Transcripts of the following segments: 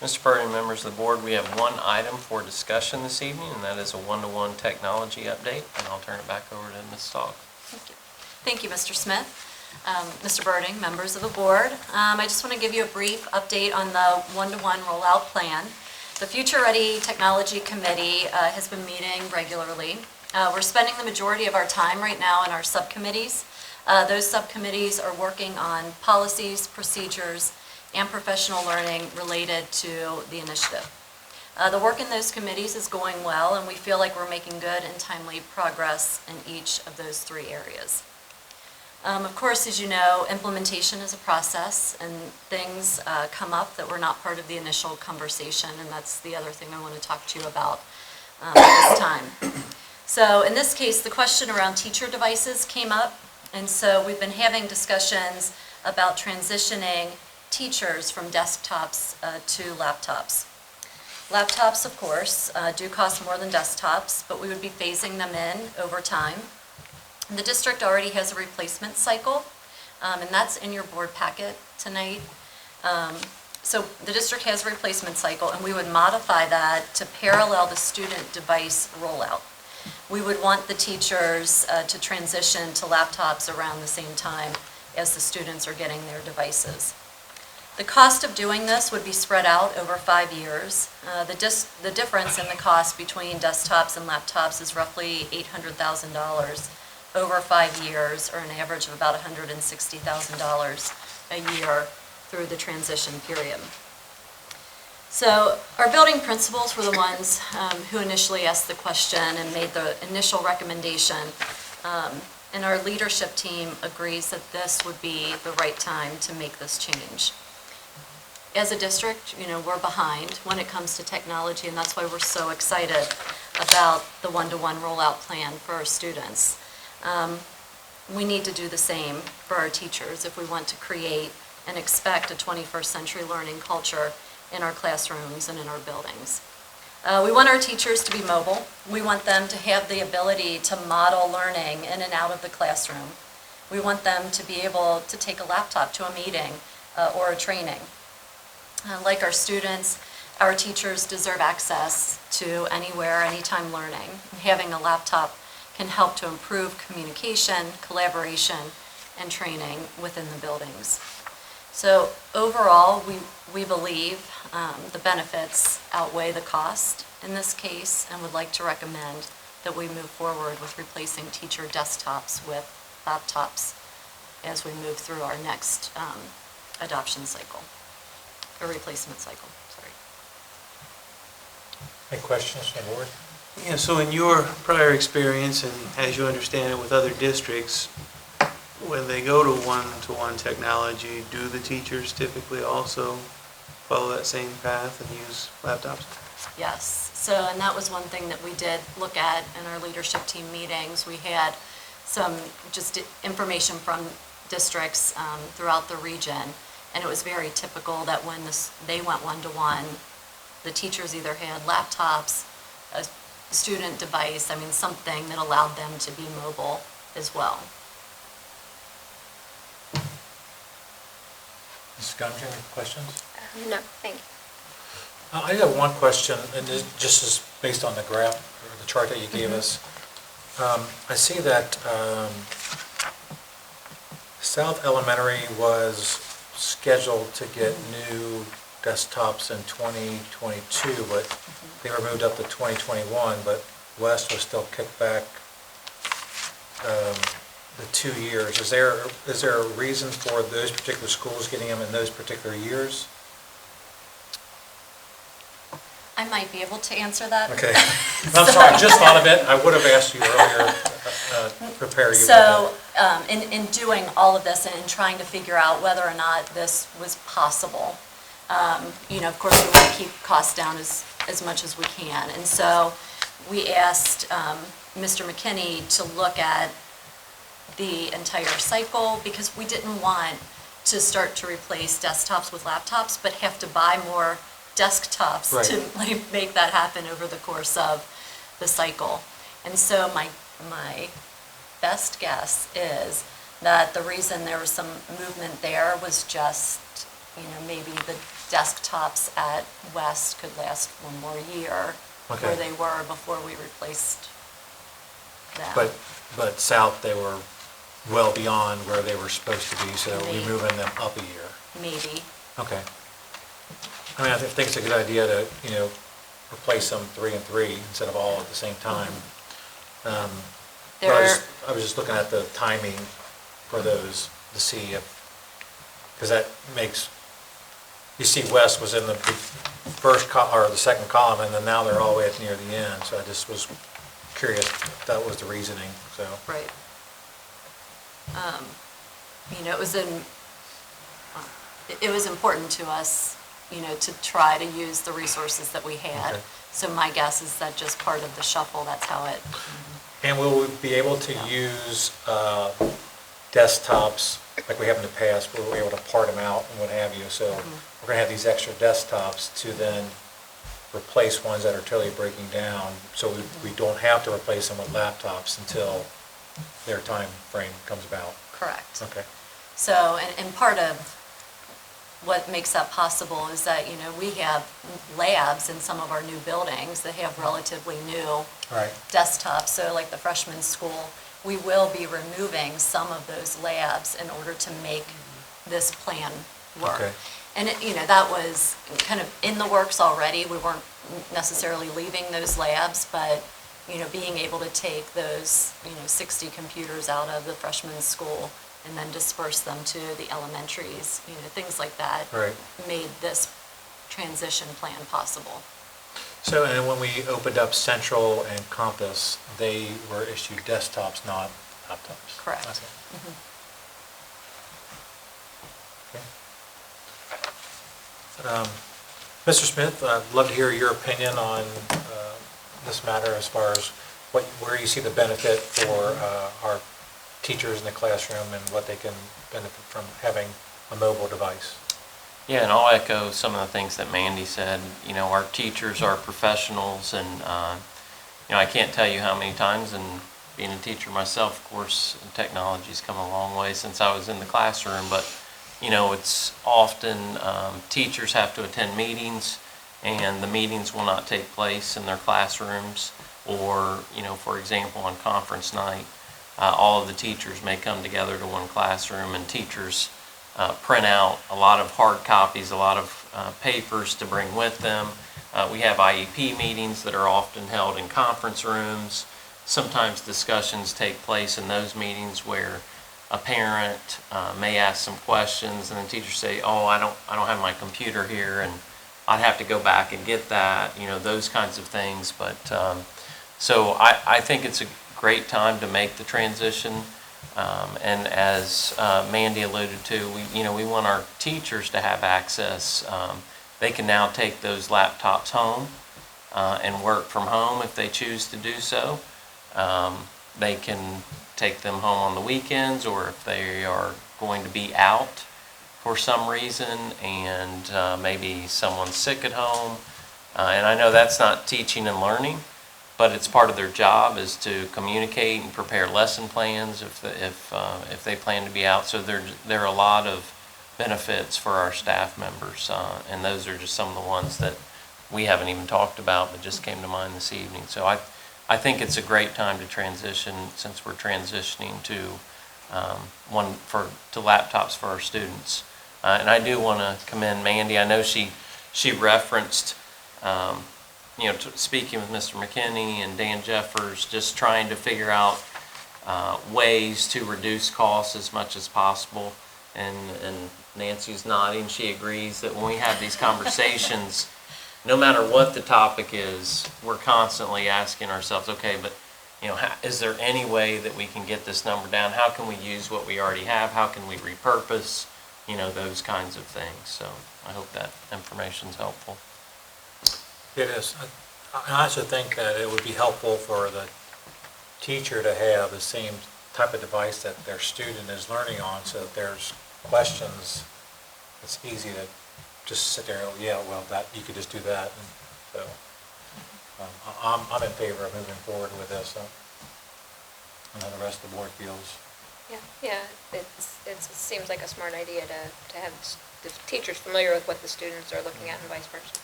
Mr. Purdy and members of the board, we have one item for discussion this evening, and that is a one-to-one technology update, and I'll turn it back over to Ms. Stogg. Thank you, Mr. Smith. Mr. Birding, members of the board, I just want to give you a brief update on the one-to-one rollout plan. The Future Ready Technology Committee has been meeting regularly. We're spending the majority of our time right now in our subcommittees. Those subcommittees are working on policies, procedures, and professional learning related to the initiative. The work in those committees is going well, and we feel like we're making good and timely progress in each of those three areas. Of course, as you know, implementation is a process, and things come up that were not part of the initial conversation, and that's the other thing I want to talk to you about this time. So in this case, the question around teacher devices came up, and so we've been having discussions about transitioning teachers from desktops to laptops. Laptops, of course, do cost more than desktops, but we would be phasing them in over time. The district already has a replacement cycle, and that's in your board packet tonight. So the district has a replacement cycle, and we would modify that to parallel the student device rollout. We would want the teachers to transition to laptops around the same time as the students are getting their devices. The cost of doing this would be spread out over 5 years. The difference in the cost between desktops and laptops is roughly $800,000 over 5 years, or an average of about $160,000 a year through the transition period. So our building principals were the ones who initially asked the question and made the initial recommendation, and our leadership team agrees that this would be the right time to make this change. As a district, we're behind when it comes to technology, and that's why we're so excited about the one-to-one rollout plan for our students. We need to do the same for our teachers if we want to create and expect a 21st century learning culture in our classrooms and in our buildings. We want our teachers to be mobile. We want them to have the ability to model learning in and out of the classroom. We want them to be able to take a laptop to a meeting or a training. Like our students, our teachers deserve access to anywhere, anytime learning. Having a laptop can help to improve communication, collaboration, and training within the buildings. So overall, we believe the benefits outweigh the cost in this case, and would like to recommend that we move forward with replacing teacher desktops with laptops as we move through our next adoption cycle, or replacement cycle, sorry. Any questions from the board? Yeah, so in your prior experience, and as you understand it with other districts, when they go to one-to-one technology, do the teachers typically also follow that same path and use laptops? Yes, so, and that was one thing that we did look at in our leadership team meetings. We had some just information from districts throughout the region, and it was very typical that when they went one-to-one, the teachers either had laptops, a student device, something that allowed them to be mobile as well. Mrs. Gumger, any questions? No, thank you. I have one question, and this just is based on the graph, or the chart that you gave us. I see that South Elementary was scheduled to get new desktops in 2022, but they were moved up to 2021, but West was still kicked back the 2 years. Is there a reason for those particular schools getting them in those particular years? I might be able to answer that. Okay. I'm sorry, I just thought of it. I would have asked you earlier, prepare you. So in doing all of this and in trying to figure out whether or not this was possible, of course we want to keep costs down as much as we can. And so we asked Mr. McKinney to look at the entire cycle, because we didn't want to start to replace desktops with laptops, but have to buy more desktops to make that happen over the course of the cycle. And so my best guess is that the reason there was some movement there was just, maybe desktops at West could last one more year Okay. where they were before we replaced them. But south, they were well beyond where they were supposed to be, so we're Maybe. moving them up a year. Maybe. Okay. I mean, I think it's a good idea to, replace them 3 and 3 instead of all at the same time. But I was just looking at the timing for those to see if, because that makes, you see West was in the first or the second column, and then now they're all the way up near the end, so I just was curious if that was the reasoning, so. Right. It was important to us, to try to use the resources that we had. Okay. So my guess is that just part of the shuffle, that's how it, And will we be able to use desktops like we have in the past, where we're able to part them out and what have you? So we're going to have these extra desktops to then replace ones that are totally breaking down, so we don't have to replace them with laptops until their time frame comes about. correct. Okay. So, and part of what makes that possible is that, we have labs in some of our new buildings that have relatively new All right. desktops. So like the freshman school, we will be removing some of those labs in order to make this plan work. Okay. And that was kind of in the works already. We weren't necessarily leaving those labs, but, being able to take those, 60 computers out of the freshman school and then disperse them to the elementaries, things like that. Right. Made this transition plan possible. So, and then when we opened up Central and Compass, they were issued desktops, not laptops? Correct. Okay. Okay. Mr. Smith, I'd love to hear your opinion on this matter as far as where you see the benefit for our teachers in the classroom and what they can benefit from having a mobile device. Yeah, and I'll echo some of the things that Mandy said. Our teachers are professionals, and, I can't tell you how many times, and being a teacher myself, of course, technology's come a long way since I was in the classroom, but, it's often teachers have to attend meetings, and the meetings will not take place in their classrooms, or, for example, on conference night, all of the teachers may come together to one classroom, and teachers print out a lot of hard copies, a lot of papers to bring with them. We have IEP meetings that are often held in conference rooms. Sometimes discussions take place in those meetings where a parent may ask some questions, and then teachers say, "Oh, I don't have my computer here, and I'd have to go back and get that." Those kinds of things. But so I think it's a great time to make the transition. And as Mandy alluded to, we want our teachers to have access. They can now take those laptops home and work from home if they choose to do so. They can take them home on the weekends, or if they are going to be out for some reason and maybe someone's sick at home. And I know that's not teaching and learning, but it's part of their job is to communicate and prepare lesson plans if they plan to be out. So there are a lot of benefits for our staff members, and those are just some of the ones that we haven't even talked about, but just came to mind this evening. So I think it's a great time to transition, since we're transitioning to laptops for our students. And I do want to commend Mandy. I know she referenced. Speaking with Mr. McKinney and Dan Jeffers, just trying to figure out ways to reduce costs as much as possible. And Nancy's nodding. She agrees that when we have these conversations, no matter what the topic is, we're constantly asking ourselves, okay, but is there any way that we can get this number down? How can we use what we already have? How can we repurpose? Those kinds of things. So I hope that information's helpful. It is. I also think that it would be helpful for the teacher to have the same type of device that their student is learning on, so if there's questions, it's easy to just sit there and, yeah, well, that you could just do that. And so I'm in favor of moving forward with this. So I know the rest of the board feels. Yeah, it seems like a smart idea to have the teacher's familiar with what the students are looking at and vice versa.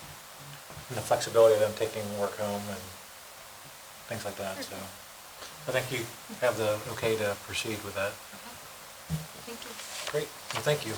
And the flexibility of them taking work home and things like that, so. I think you have the okay to proceed with that. Thank you. Great, well, thank you.